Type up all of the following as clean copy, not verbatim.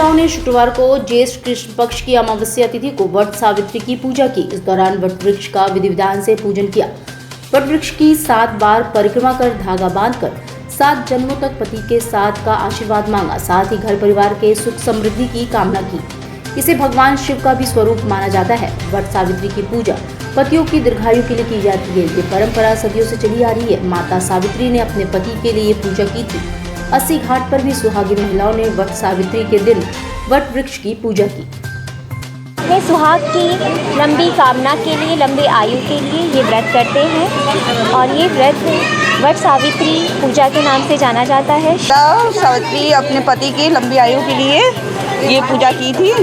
महिलाओं ने शुक्रवार को ज्येष्ठ कृष्ण पक्ष की अमावस्या तिथि को वट सावित्री की पूजा की। इस दौरान वट वृक्ष का विधि विधान से पूजन किया। वट वृक्ष की 7 बार परिक्रमा कर धागा बांधकर 7 जन्मों तक पति के साथ का आशीर्वाद मांगा। साथ ही घर परिवार के सुख समृद्धि की कामना की। इसे भगवान शिव का भी स्वरूप माना जाता है। वट सावित्री की पूजा पतियों की दीर्घायु के लिए की जाती है। ये परंपरा सदियों से चली आ रही है। माता सावित्री ने अपने पति के लिए पूजा की थी। 80 घाट पर भी सुहागिन महिलाओं ने वट सावित्री के दिन वट वृक्ष की पूजा की। अपने सुहाग की लंबी कामना के लिए, लंबी आयु के लिए ये व्रत करते हैं और ये व्रत वट सावित्री पूजा के नाम से जाना जाता है। सावित्री अपने पति की लंबी आयु के लिए ये पूजा की थी।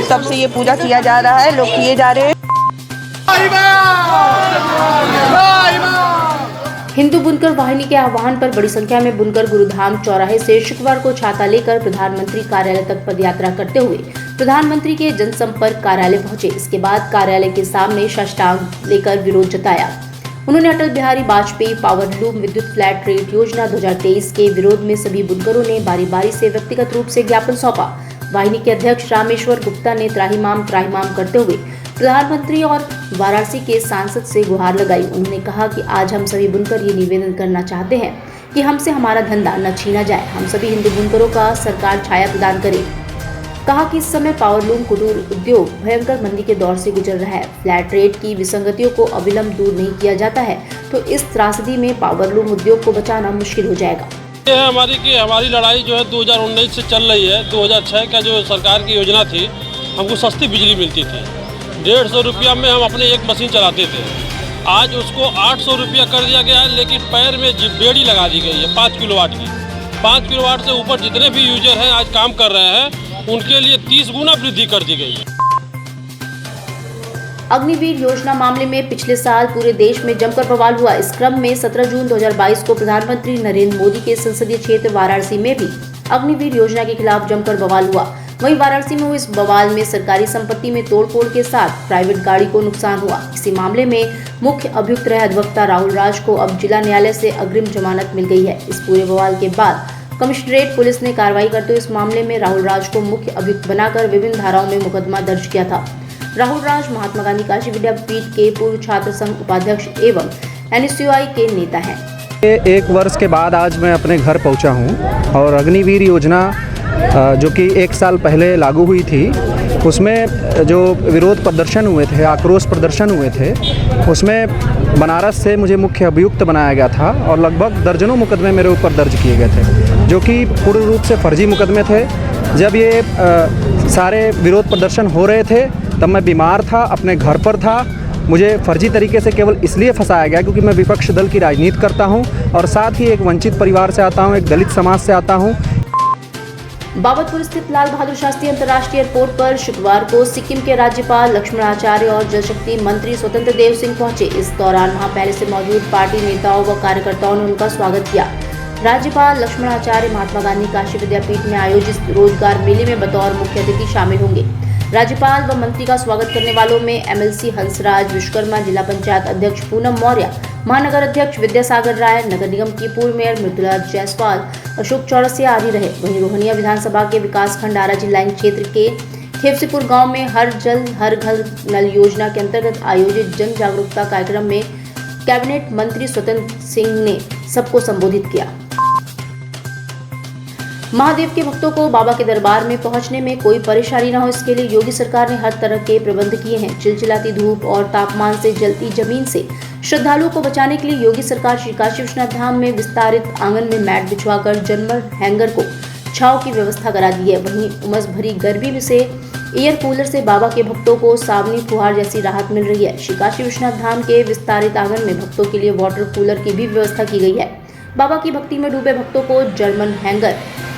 तब से ये पूजा किया जा रहा है, लोग किए जा रहे हैं। हिंदू बुनकर वाहिनी के आह्वान पर बड़ी संख्या में बुनकर गुरुधाम चौराहे से शुक्रवार को छाता लेकर प्रधानमंत्री कार्यालय तक पदयात्रा करते हुए प्रधानमंत्री के जनसंपर्क कार्यालय पहुंचे। इसके बाद कार्यालय के सामने साष्टांग लेकर विरोध जताया। उन्होंने अटल बिहारी वाजपेयी पावरलूम विद्युत फ्लैट रेट योजना 2023 के विरोध में सभी बुनकरों ने बारी बारी से व्यक्तिगत रूप से ज्ञापन सौंपा। वाहिनी के अध्यक्ष रामेश्वर गुप्ता ने त्राहिमाम करते हुए प्रधानमंत्री और वाराणसी के सांसद से गुहार लगाई। उन्होंने कहा कि आज हम सभी बुनकर ये निवेदन करना चाहते हैं कि हमसे हमारा धंधा न छीना जाए। हम सभी हिंदू बुनकरों का सरकार छाया प्रदान करे। कहा कि इस समय पावरलूम कुटीर उद्योग भयंकर मंदी के दौर से गुजर रहा है। फ्लैट रेट की विसंगतियों को अविलंब दूर नहीं किया जाता है तो इस त्रासदी में पावरलूम उद्योग को बचाना मुश्किल हो जाएगा। हमारी लड़ाई जो है 2019 से चल रही है। 2006 का जो सरकार की योजना थी, हमको सस्ती बिजली मिलती थी। 150 रुपया में हम अपने एक मशीन चलाते थे। आज उसको 800 रुपया कर दिया गया है, लेकिन पैर में बेड़ी लगा दी गई है 5 किलोवाट की। 5 किलोवाट से ऊपर जितने भी यूजर हैं आज काम कर रहे हैं, उनके लिए 30 गुना वृद्धि कर दी गई है। अग्निवीर योजना मामले में पिछले साल पूरे देश में जमकर बवाल हुआ। इस क्रम में 17 जून 2022 को प्रधानमंत्री नरेंद्र मोदी के संसदीय क्षेत्र वाराणसी में भी अग्निवीर योजना के खिलाफ जमकर बवाल हुआ। वहीं वाराणसी में हुए इस बवाल में सरकारी संपत्ति में तोड़फोड़ के साथ प्राइवेट गाड़ी को नुकसान हुआ। इसी मामले में मुख्य अभियुक्त रहे अधिवक्ता राहुल राज को अब जिला न्यायालय से अग्रिम जमानत मिल गई है। इस पूरे बवाल के बाद कमिश्नरेट पुलिस ने कार्रवाई करते हुए इस मामले में राहुल राज को मुख्य अभियुक्त बनाकर विभिन्न धाराओं में मुकदमा दर्ज किया था। राहुल राज महात्मा गांधी काशी विद्यापीठ के पूर्व छात्र संघ उपाध्यक्ष एवं NSUI के नेता हैं। 1 वर्ष के बाद आज मैं अपने घर पहुंचा हूं और अग्निवीर योजना जो कि 1 साल पहले लागू हुई थी, उसमें जो विरोध प्रदर्शन हुए थे, आक्रोश प्रदर्शन हुए थे, उसमें बनारस से मुझे मुख्य अभियुक्त बनाया गया था और लगभग दर्जनों मुकदमे मेरे ऊपर दर्ज किए गए थे, जो कि पूर्ण रूप से फर्जी मुकदमे थे। जब ये सारे विरोध प्रदर्शन हो रहे थे तब मैं बीमार था, अपने घर पर था। मुझे फर्जी तरीके से केवल इसलिए फंसाया गया क्योंकि मैं विपक्ष दल की राजनीति करता हूं और साथ ही एक वंचित परिवार से आता हूं, एक दलित समाज से आता हूं। बाबतपुर स्थित लाल बहादुर शास्त्री अंतर्राष्ट्रीय एयरपोर्ट पर शुक्रवार को सिक्किम के राज्यपाल लक्ष्मण आचार्य और जल शक्ति मंत्री स्वतंत्र देव सिंह पहुंचे। इस दौरान वहां पहले से मौजूद पार्टी नेताओं व कार्यकर्ताओं ने उनका स्वागत किया। राज्यपाल लक्ष्मण आचार्य महात्मा गांधी काशी विद्यापीठ में आयोजित रोजगार मेले में बतौर मुख्य अतिथि शामिल होंगे। राज्यपाल व मंत्री का स्वागत करने वालों में MLC हंसराज विश्वकर्मा, जिला पंचायत अध्यक्ष पूनम मौर्य, महानगर अध्यक्ष विद्यासागर राय, नगर निगम की पूर्व मेयर मृदुला जायसवाल, अशोक चौरसिया आदि रहे। वहीं रोहनिया विधानसभा के विकासखंड आराजी लाइन क्षेत्र के खेवसीपुर गांव में हर जल हर घर नल योजना के अंतर्गत आयोजित जन जागरूकता कार्यक्रम में कैबिनेट मंत्री स्वतंत्र सिंह ने सबको संबोधित किया। महादेव के भक्तों को बाबा के दरबार में पहुंचने में कोई परेशानी न हो, इसके लिए योगी सरकार ने हर तरह के प्रबंध किए हैं। चिलचिलाती धूप और तापमान से जलती जमीन से श्रद्धालुओं को बचाने के लिए योगी सरकार श्री काशी विश्वनाथ धाम में विस्तारित आंगन में मैट बिछवाकर जनरल हैंगर को छांव की व्यवस्था करा दी है। वहीं उमस भरी गर्मी से एयर कूलर से बाबा के भक्तों को सावनी फुहार जैसी राहत मिल रही है। श्री काशी विश्वनाथ धाम के विस्तारित आंगन में भक्तों के लिए वाटर कूलर की भी व्यवस्था की गई है। बाबा की भक्ति में डूबे भक्तों को जर्मन हैंगर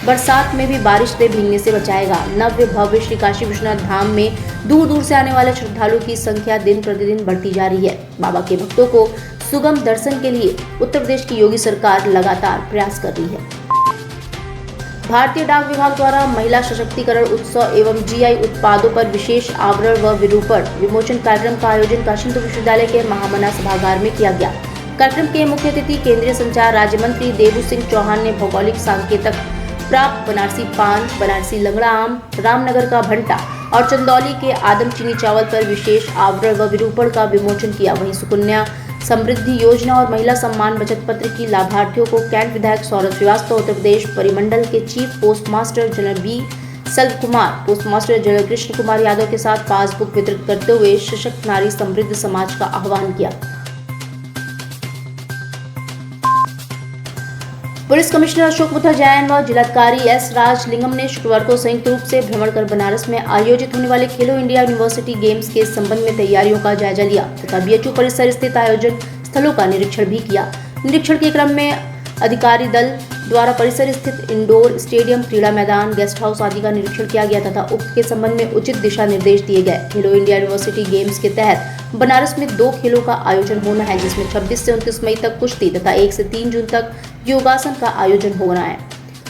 बरसात में भी बारिश से भीगने से बचाएगा। नव्य भव्य श्री काशी विश्वनाथ धाम में दूर दूर से आने वाले श्रद्धालुओं की संख्या दिन प्रतिदिन बढ़ती जा रही है। बाबा के भक्तों को सुगम दर्शन के लिए उत्तर प्रदेश की योगी सरकार लगातार प्रयास कर रही है। भारतीय डाक विभाग द्वारा महिला सशक्तिकरण उत्सव एवं GI उत्पादों पर विशेष आवरण व विरूपण विमोचन कार्यक्रम का आयोजन काशी हिंदू विश्वविद्यालय के महामना सभागार में किया गया। कार्यक्रम के मुख्य अतिथि केंद्रीय संचार राज्य मंत्री देवू सिंह चौहान ने भौगोलिक सांकेतक प्राप्त बनारसी पान, बनारसी लंगड़ा आम, रामनगर का भंटा और चंदौली के आदम चीनी चावल पर विशेष आवरण व विरूपण का विमोचन किया। वहीं सुकन्या समृद्धि योजना और महिला सम्मान बचत पत्र की लाभार्थियों को कैंट विधायक सौरभ श्रीवास्तव, उत्तर प्रदेश परिमंडल के chief post master general B सल्व Kumar, post master general Krishna Kumar Yadav के साथ पासबुक वितरित करते हुए सशक्त नारी समृद्ध समाज का आह्वान किया। पुलिस कमिश्नर अशोक मुथा जैन व जिलाधिकारी एस राजलिंगम ने शुक्रवार को संयुक्त रूप से भ्रमण कर बनारस में आयोजित होने वाले खेलो इंडिया यूनिवर्सिटी गेम्स के संबंध में तैयारियों का जायजा लिया तथा बीएचयू परिसर स्थित आयोजन स्थलों का निरीक्षण भी किया। निरीक्षण के क्रम में अधिकारी दल द्वारा परिसर स्थित इंडोर स्टेडियम, क्रीड़ा मैदान, गेस्ट हाउस आदि का निरीक्षण किया गया तथा उक्त के संबंध में उचित दिशा निर्देश दिए गए। खेलो इंडिया यूनिवर्सिटी गेम्स के तहत बनारस में 2 खेलों का आयोजन होना है, जिसमें 26 से 29 मई तक कुश्ती तथा 1 से 3 जून तक योगासन का आयोजन होना है।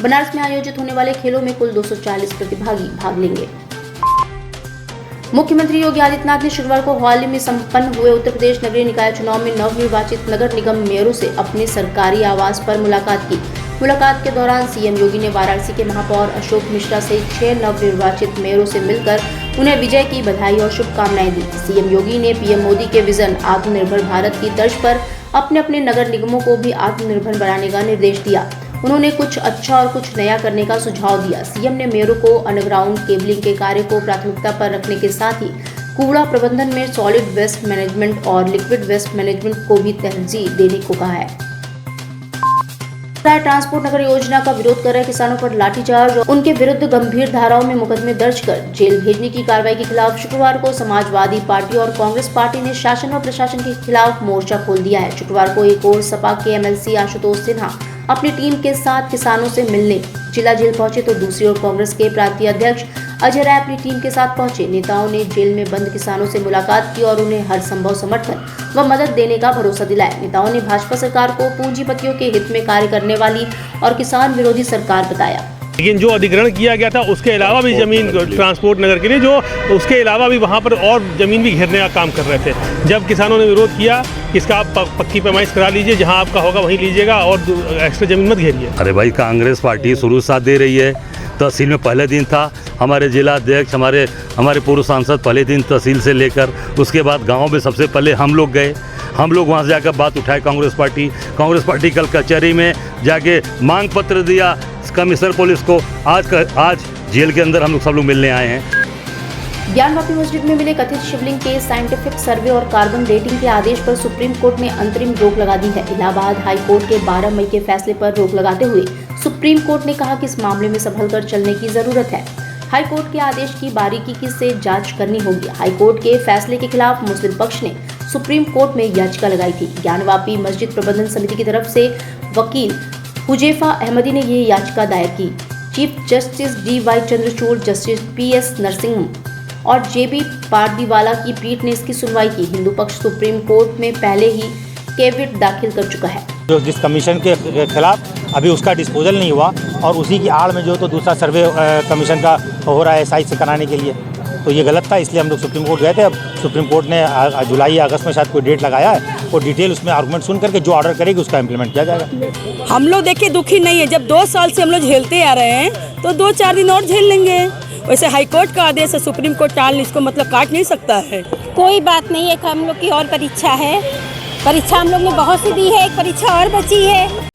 बनारस में आयोजित होने वाले खेलों में कुल 240 प्रतिभागी भाग लेंगे। मुख्यमंत्री योगी आदित्यनाथ ने शुक्रवार को हाल ही में संपन्न हुए उत्तर प्रदेश नगरीय निकाय चुनाव में नवनिर्वाचित नगर निगम मेयरों से अपने सरकारी आवास पर मुलाकात की। मुलाकात के दौरान सीएम योगी ने वाराणसी के महापौर अशोक मिश्रा से 6 नवनिर्वाचित मेयरों से मिलकर उन्हें विजय की बधाई और शुभकामनाएं दी। सीएम योगी ने पीएम मोदी के विजन आत्मनिर्भर भारत की तर्ज पर अपने अपने नगर निगमों को भी आत्मनिर्भर बनाने का निर्देश दिया। उन्होंने कुछ अच्छा और कुछ नया करने का सुझाव दिया। सीएम ने मेयरों को अंडरग्राउंड केबलिंग के कार्य को प्राथमिकता पर रखने के साथ ही कूड़ा प्रबंधन में सॉलिड वेस्ट मैनेजमेंट और लिक्विड वेस्ट मैनेजमेंट को भी तरजीह देने को कहा है। ट्रांसपोर्ट नगर योजना का विरोध कर रहे किसानों पर लाठीचार्ज और उनके विरुद्ध गंभीर धाराओं में मुकदमे दर्ज कर जेल भेजने की कार्रवाई के खिलाफ शुक्रवार को समाजवादी पार्टी और कांग्रेस पार्टी ने शासन व प्रशासन के खिलाफ मोर्चा खोल दिया है। शुक्रवार को एक और सपा के एमएलसी आशुतोष सिन्हा अपनी टीम के साथ किसानों से मिलने जिला जेल पहुंचे तो दूसरी ओर कांग्रेस के प्रांतीय अध्यक्ष अजय राय अपनी टीम के साथ पहुंचे। नेताओं ने जेल में बंद किसानों से मुलाकात की और उन्हें हर संभव समर्थन व मदद देने का भरोसा दिलाया। नेताओं ने भाजपा सरकार को पूंजीपतियों के हित में कार्य करने वाली और किसान विरोधी सरकार बताया। लेकिन जो अधिग्रहण किया गया था उसके अलावा भी जमीन ट्रांसपोर्ट नगर के लिए जो उसके अलावा भी वहाँ पर और ज़मीन भी घेरने का काम कर रहे थे। जब किसानों ने विरोध किया कि इसका आप पक्की पैमाइश करा लीजिए, जहाँ आपका होगा वहीं लीजिएगा और एक्स्ट्रा ज़मीन मत घेरिए। अरे भाई, कांग्रेस पार्टी शुरू साथ दे रही है। तहसील में पहले दिन था, हमारे जिला अध्यक्ष हमारे पूर्व सांसद पहले दिन तहसील से लेकर उसके बाद गाँव में सबसे पहले हम लोग गए। हम लोग वहाँ से जाकर बात उठाए। कांग्रेस पार्टी कल कचहरी में जाके मांग पत्र दिया कमिश्नर पुलिस को। आज जेल के अंदर हम लोग सब लोग मिलने आए हैं। ज्ञानवापी मस्जिद में मिले कथित शिवलिंग के साइंटिफिक सर्वे और कार्बन डेटिंग के आदेश पर सुप्रीम कोर्ट ने अंतरिम रोक लगा दी है। इलाहाबाद हाई कोर्ट के 12 मई के फैसले पर रोक लगाते हुए सुप्रीम कोर्ट ने कहा कि इस मामले में संभल कर चलने की जरूरत है। हाई कोर्ट के आदेश की बारीकी से जांच करनी होगी। हाई कोर्ट के फैसले के खिलाफ मुस्लिम पक्ष ने सुप्रीम कोर्ट में याचिका लगाई थी। ज्ञानवापी मस्जिद प्रबंधन समिति की तरफ से वकील हुजैफा अहमदी ने ये याचिका दायर की। Chief justice DY Chandrachud, justice PS Narasimham और JB पारदीवाला की पीठ ने इसकी सुनवाई की। हिंदू पक्ष सुप्रीम कोर्ट में पहले ही कैविट दाखिल कर चुका है। जो जिस कमीशन के खिलाफ अभी उसका डिस्पोजल नहीं हुआ और उसी की आड़ में जो तो दूसरा सर्वे कमीशन का हो रहा है SI से कराने के लिए, तो ये गलत था। इसलिए हम लोग सुप्रीम कोर्ट गए थे। अब सुप्रीम कोर्ट ने जुलाई या अगस्त में शायद कोई डेट लगाया है और डिटेल उसमें आर्गूमेंट सुन करके जो ऑर्डर करेगी उसका इम्प्लीमेंट किया जाएगा। हम लोग देखिए दुखी नहीं है। जब 2 साल से हम लोग झेलते आ रहे हैं तो 2-4 दिन और झेल लेंगे। वैसे हाई कोर्ट का आदेश है, सुप्रीम कोर्ट टाल इसको मतलब काट नहीं सकता है। कोई बात नहीं है, हम लोग की और परीक्षा है। परीक्षा हम लोग ने बहुत सी दी है, एक परीक्षा और बची है।